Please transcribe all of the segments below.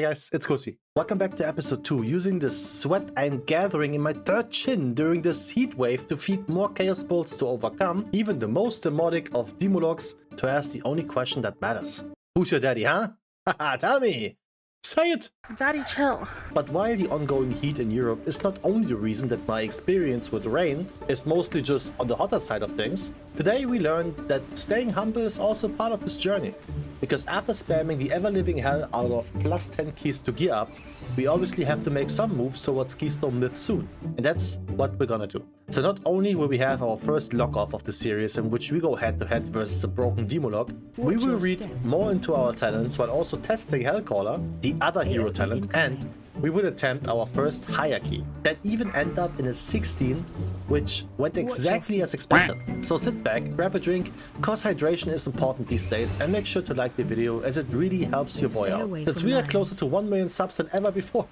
Hey guys, it's Kusi. Welcome back to episode 2, using the sweat I'm gathering in my third chin during this heat wave to feed more chaos bolts to overcome even the most demonic of demologs to ask the only question that matters. Who's your daddy, huh? Haha, tell me! Say it! Daddy, chill. But while the ongoing heat in Europe is not only the reason that my experience with rain is mostly just on the hotter side of things, today we learned that staying humble is also part of this journey. Because after spamming the ever-living hell out of plus 10 keys to gear up, we obviously have to make some moves towards Keystone Myth soon. And that's what we're gonna do. So not only will we have our first lock-off of the series in which we go head-to-head versus a broken Demolog, we will read more into our talents while also testing Hellcaller, the other hero talent, and we will attempt our first hierarchy that even ended up in a 16, which went exactly as expected. So sit back, grab a drink, cause hydration is important these days, and make sure to like the video as it really helps your boy out, since we are closer to 1 million subs than ever before.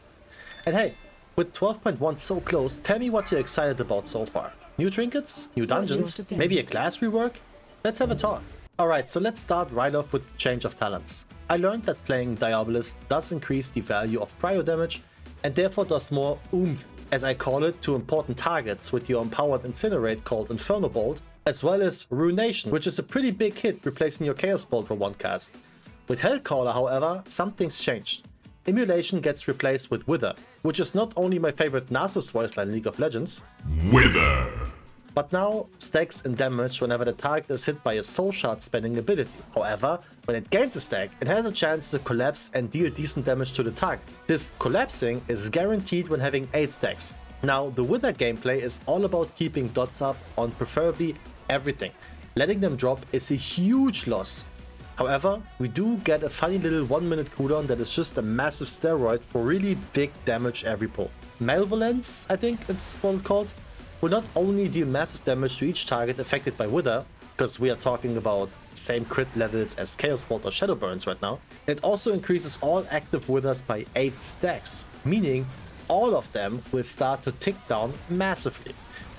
And hey, with 12.1 so close, tell me what you're excited about so far. New trinkets? New dungeons? Maybe a class rework? Let's have a talk. Alright, so let's start right off with the change of talents. I learned that playing Diabolist does increase the value of cryo damage and therefore does more oomph, as I call it, to important targets with your empowered Incinerate called Inferno Bolt, as well as Ruination, which is a pretty big hit replacing your Chaos Bolt for one cast. With Hellcaller, however, something's changed. Immolation gets replaced with Wither, which is not only my favorite Narcissus voice line in League of Legends, Wither, but now stacks in damage whenever the target is hit by a soul shard spending ability. However, when it gains a stack, it has a chance to collapse and deal decent damage to the target. This collapsing is guaranteed when having 8 stacks. Now, the Wither gameplay is all about keeping dots up on preferably everything. Letting them drop is a huge loss. However, we do get a funny little 1 minute cooldown that is just a massive steroid for really big damage every pull. Malevolence, I think it's what it's called, will not only deal massive damage to each target affected by Wither, because we are talking about same crit levels as Chaos Bolt or Shadow Burns right now, it also increases all active Withers by 8 stacks, meaning all of them will start to tick down massively.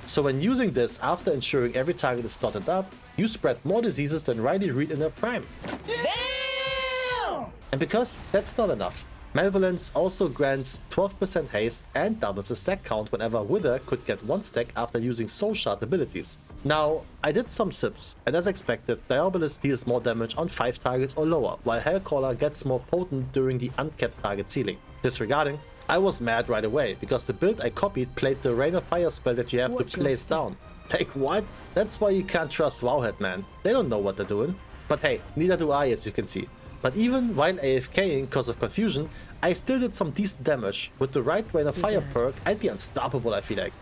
So when using this after ensuring every target is dotted up, you spread more diseases than Riley Reid in their prime. Damn! And because that's not enough, Malevolence also grants 12% haste and doubles the stack count whenever Wither could get 1 stack after using Soul Shard abilities. Now, I did some sips, and as expected, Diabolist deals more damage on 5 targets or lower, while Hellcaller gets more potent during the uncapped target ceiling. Disregarding, I was mad right away, because the build I copied played the Rain of Fire spell that you have to place down. Like what? That's why you can't trust Wowhead, man. They don't know what they're doing. But hey, neither do I, as you can see. But even while AFKing because of confusion, I still did some decent damage. With the right Rain of Fire perk, I'd be unstoppable, I feel like.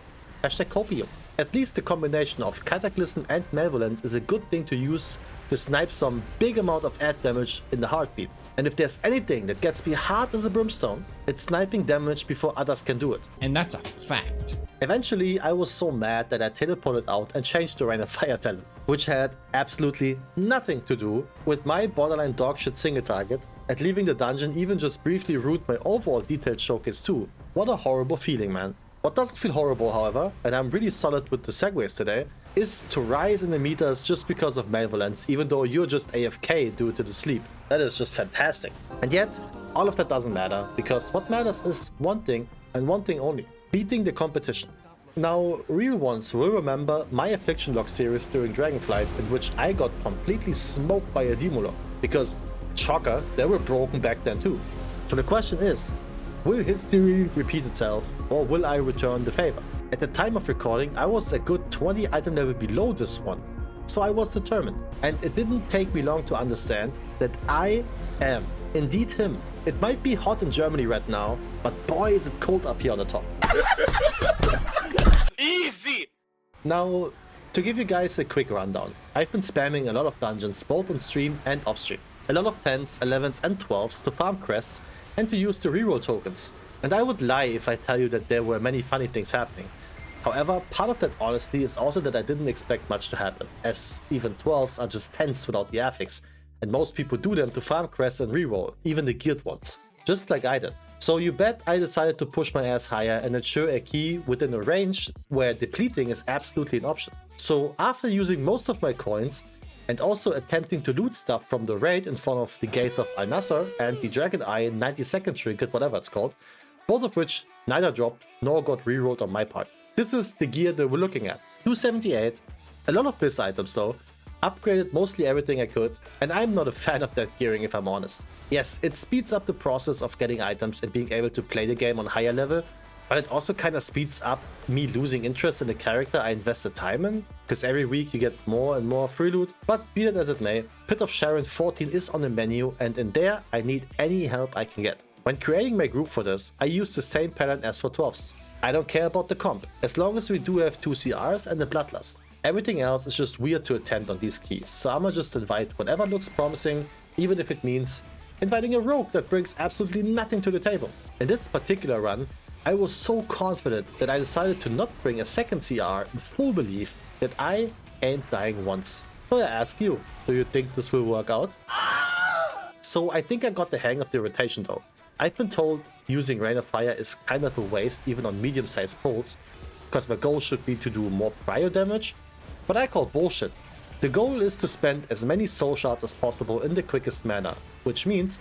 Hashtag copium. At least the combination of Cataclysm and Malevolence is a good thing to use to snipe some big amount of ad damage in the heartbeat. And if there's anything that gets me hard as a brimstone, it's sniping damage before others can do it. And that's a fact. Eventually, I was so mad that I teleported out and changed the Rain of Fire talent, which had absolutely nothing to do with my borderline dogshit single target, and leaving the dungeon even just briefly ruined my overall detailed showcase too. What a horrible feeling, man. What doesn't feel horrible, however, and I'm really solid with the segues today, is to rise in the meters just because of Malevolence, even though you're just AFK due to the sleep. That is just fantastic. And yet, all of that doesn't matter, because what matters is one thing, and one thing only: beating the competition. Now, real ones will remember my Affliction Log series during Dragonflight, in which I got completely smoked by a Demolog, because, shocker, they were broken back then too. So the question is, will history repeat itself, or will I return the favor? At the time of recording, I was a good 20 item level below this one, so I was determined. And it didn't take me long to understand that I am indeed him. It might be hot in Germany right now, but boy is it cold up here on the top. easy! Now, to give you guys a quick rundown, I've been spamming a lot of dungeons both on stream and off stream. A lot of 10s, 11s and 12s to farm crests and to use the reroll tokens. And I would lie if I tell you that there were many funny things happening. However, part of that honestly is also that I didn't expect much to happen, as even 12s are just 10s without the affix, and most people do them to farm crests and reroll, even the geared ones, just like I did. So you bet I decided to push my ass higher and ensure a key within a range where depleting is absolutely an option. So after using most of my coins, and also attempting to loot stuff from the raid in front of the gates of Al-Nasr and the Dragon Eye 90-second trinket, whatever it's called, both of which neither dropped nor got rerolled on my part. This is the gear that we're looking at. 278, a lot of piss items though, upgraded mostly everything I could, and I'm not a fan of that gearing if I'm honest. Yes, it speeds up the process of getting items and being able to play the game on higher level, but it also kind of speeds up me losing interest in the character I invested time in, because every week you get more and more free loot. But be that as it may, Pit of Sharon 14 is on the menu, and in there I need any help I can get. When creating my group for this, I use the same pattern as for 12s. I don't care about the comp, as long as we do have 2 CRs and a Bloodlust. Everything else is just weird to attempt on these keys, so I'ma just invite whatever looks promising, even if it means inviting a rogue that brings absolutely nothing to the table. In this particular run, I was so confident that I decided to not bring a second CR in full belief that I ain't dying once. So I ask you, do you think this will work out? So I think I got the hang of the rotation though. I've been told using Rain of Fire is kind of a waste even on medium-sized pulls, because my goal should be to do more prio damage, but I call bullshit. The goal is to spend as many soul shards as possible in the quickest manner, which means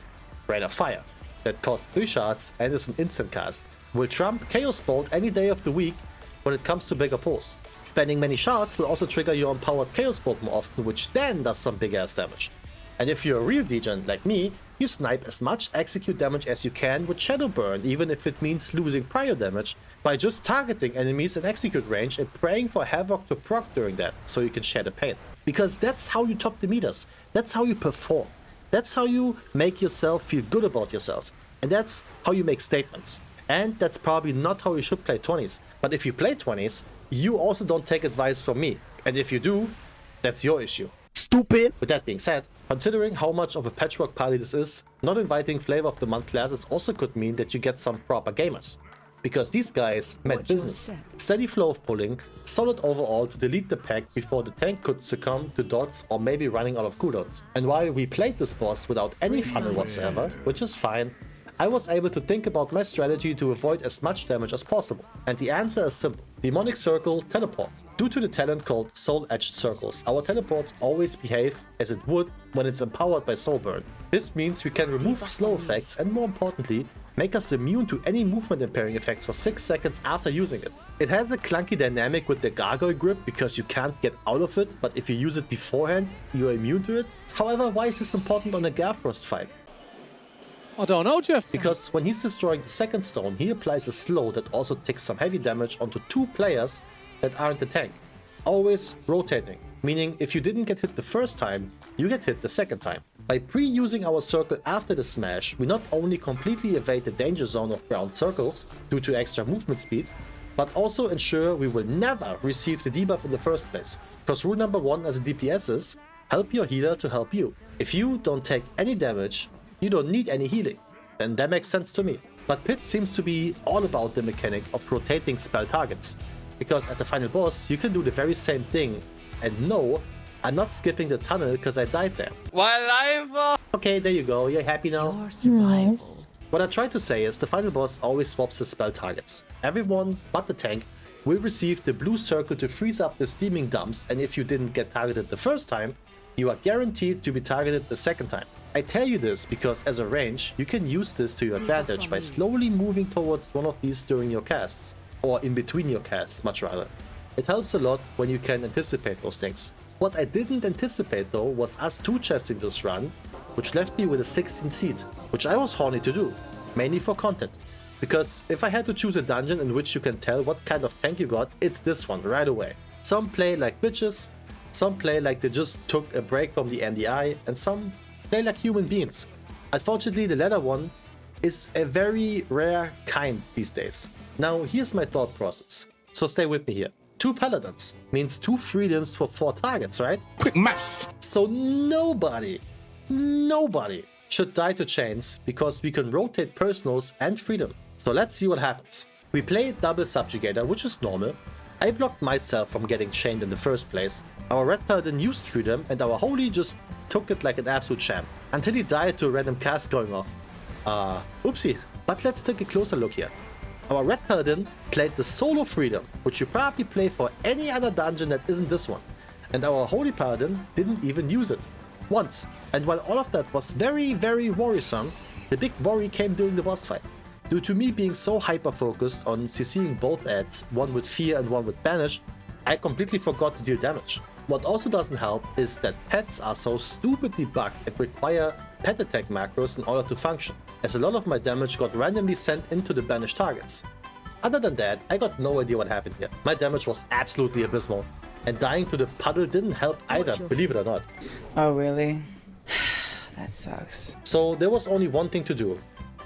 Rain of Fire, that costs 3 shards and is an instant cast, will trump Chaos Bolt any day of the week when it comes to bigger pulls. Spending many shards will also trigger your empowered Chaos Bolt more often, which then does some big ass damage. And if you're a real degen like me, you snipe as much execute damage as you can with Shadow Burn, even if it means losing prior damage, by just targeting enemies in execute range and praying for Havoc to proc during that, so you can share the pain. Because that's how you top the meters, that's how you perform, that's how you make yourself feel good about yourself, and that's how you make statements. And that's probably not how you should play 20s, but if you play 20s, you also don't take advice from me, and if you do, that's your issue. Stupid! With that being said, considering how much of a patchwork party this is, not inviting Flavor of the Month classes also could mean that you get some proper gamers. Because these guys meant business. Steady flow of pulling, solid overall to delete the pack before the tank could succumb to dots or maybe running out of cooldowns. And while we played this boss without any funnel whatsoever, which is fine, I was able to think about my strategy to avoid as much damage as possible. And the answer is simple. Demonic Circle, Teleport. Due to the talent called Soul Edged Circles, our teleports always behave as it would when it's empowered by Soul Burn. This means we can remove slow effects and, more importantly, make us immune to any movement impairing effects for 6 seconds after using it. It has a clunky dynamic with the Gargoyle grip because you can't get out of it, but if you use it beforehand, you are immune to it. However, why is this important on a Garfrost fight? I don't know, Jeff. Because when he's destroying the second stone, he applies a slow that also takes some heavy damage onto 2 players that aren't the tank. Always rotating, meaning if you didn't get hit the first time, you get hit the second time. By pre-using our circle after the smash, we not only completely evade the danger zone of ground circles due to extra movement speed, but also ensure we will never receive the debuff in the first place. Because rule number 1 as a DPS is, help your healer to help you. If you don't take any damage, you don't need any healing. And that makes sense to me. But Pit seems to be all about the mechanic of rotating spell targets. Because at the final boss, you can do the very same thing. And no, I'm not skipping the tunnel because I died there. Wildlife! Okay, there you go. You're happy now? Nice. What I try to say is the final boss always swaps his spell targets. Everyone but the tank will receive the blue circle to freeze up the steaming dumps, and if you didn't get targeted the first time, you are guaranteed to be targeted the second time. I tell you this because as a range, you can use this to your advantage by slowly moving towards one of these during your casts, or in between your casts much rather. It helps a lot when you can anticipate those things. What I didn't anticipate though was us 2-chesting this run, which left me with a 16 seed, which I was horny to do, mainly for content. Because if I had to choose a dungeon in which you can tell what kind of tank you got, it's this one right away. Some play like bitches, some play like they just took a break from the NDI, and some play like human beings. Unfortunately, the latter one is a very rare kind these days. Now here's my thought process, so stay with me here. 2 paladins means 2 freedoms for 4 targets, right? Quick maths! So nobody should die to chains because we can rotate personals and freedom. So let's see what happens. We play double subjugator, which is normal. I blocked myself from getting chained in the first place. Our red paladin used freedom and our holy just took it like an absolute champ until he died to a random cast going off. Oopsie. But let's take a closer look here. Our red paladin played the solo freedom, which you probably play for any other dungeon that isn't this one. and our Holy Paladin didn't even use it. Once. And while all of that was very, very worrisome, the big worry came during the boss fight. Due to me being so hyper-focused on CCing both adds, one with Fear and one with Banish, I completely forgot to deal damage. What also doesn't help is that pets are so stupidly bugged and require pet attack macros in order to function, as a lot of my damage got randomly sent into the banished targets. Other than that, I got no idea what happened here. My damage was absolutely abysmal, and dying to the puddle didn't help either, believe it or not. Oh really? That sucks. So there was only one thing to do.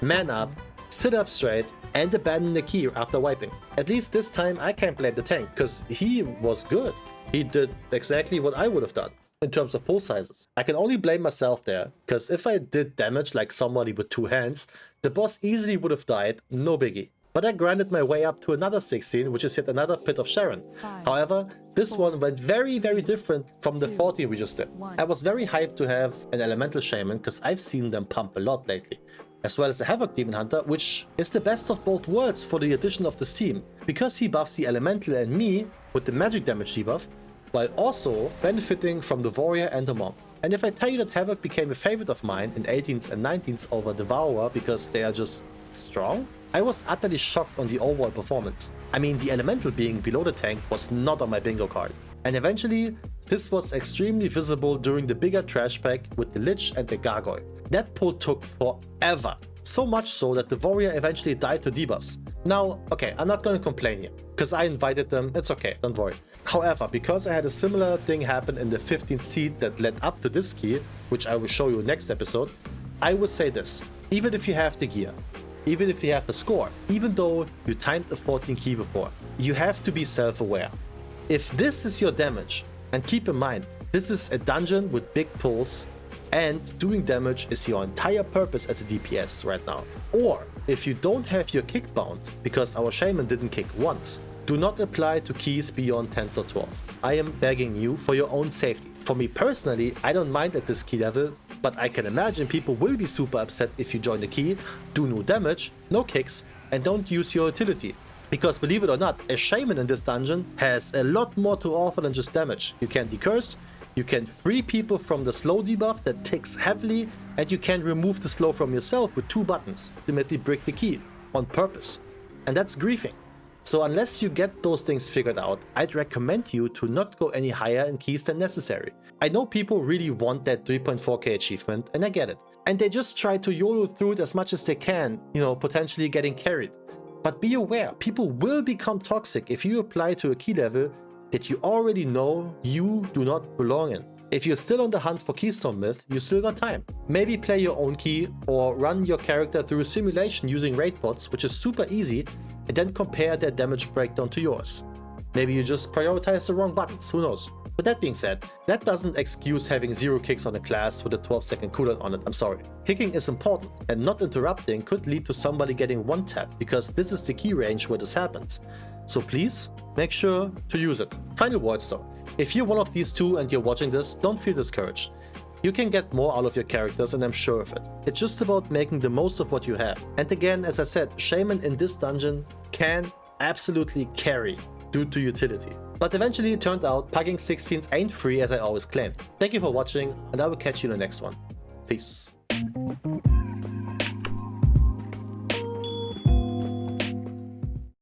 Man up, sit up straight, and abandon the key after wiping. At least this time I can't blame the tank, cause he was good. He did exactly what I would have done in terms of pull sizes. I can only blame myself there, cause if I did damage like somebody with 2 hands, the boss easily would have died, no biggie. But I grinded my way up to another 16, which is yet another Pit of Sharon. However, this one went very, very different from the 14 we just did. I was very hyped to have an Elemental Shaman, because I've seen them pump a lot lately. As well as a Havoc Demon Hunter, which is the best of both worlds for the addition of this team, because he buffs the Elemental and me with the magic damage debuff, while also benefiting from the Warrior and the Monk. And if I tell you that Havoc became a favorite of mine in 18s and 19s over Devourer because they are just strong, I was utterly shocked on the overall performance. I mean, the Elemental being below the tank was not on my bingo card. And eventually, this was extremely visible during the bigger trash pack with the Lich and the Gargoyle. That pull took forever. So much so that the Warrior eventually died to debuffs. Now, okay, I'm not gonna complain here, because I invited them, it's okay, don't worry. However, because I had a similar thing happen in the 15th seed that led up to this key, which I will show you next episode, I would say this: even if you have the gear, even if you have the score, even though you timed a 14 key before, you have to be self-aware. If this is your damage, and keep in mind, this is a dungeon with big pulls, and doing damage is your entire purpose as a DPS right now. Or, if you don't have your kick bound, because our shaman didn't kick once, do not apply to keys beyond 10s or 12. I am begging you for your own safety. For me personally, I don't mind at this key level, but I can imagine people will be super upset if you join the key, do no damage, no kicks, and don't use your utility. Because believe it or not, a shaman in this dungeon has a lot more to offer than just damage. You can decurse, you can free people from the slow debuff that ticks heavily, and you can remove the slow from yourself with 2 buttons, ultimately break the key, on purpose. And that's griefing. So unless you get those things figured out, I'd recommend you to not go any higher in keys than necessary. I know people really want that 3.4k achievement, and I get it. And they just try to YOLO through it as much as they can, potentially getting carried. But be aware, people will become toxic if you apply to a key level that you already know you do not belong in. If you're still on the hunt for Keystone Myth, you still got time. Maybe play your own key or run your character through a simulation using raid bots, which is super easy, and then compare their damage breakdown to yours. Maybe you just prioritize the wrong buttons, who knows. But that being said, that doesn't excuse having 0 kicks on a class with a 12-second cooldown on it, I'm sorry. Kicking is important, and not interrupting could lead to somebody getting 1-tapped, because this is the key range where this happens. So please, make sure to use it. Final words though, if you're one of these two and you're watching this, don't feel discouraged. You can get more out of your characters, and I'm sure of it. It's just about making the most of what you have. And again, as I said, Shaman in this dungeon can absolutely carry due to utility. But eventually it turned out pugging 16s ain't free as I always claimed. Thank you for watching, and I will catch you in the next one. Peace.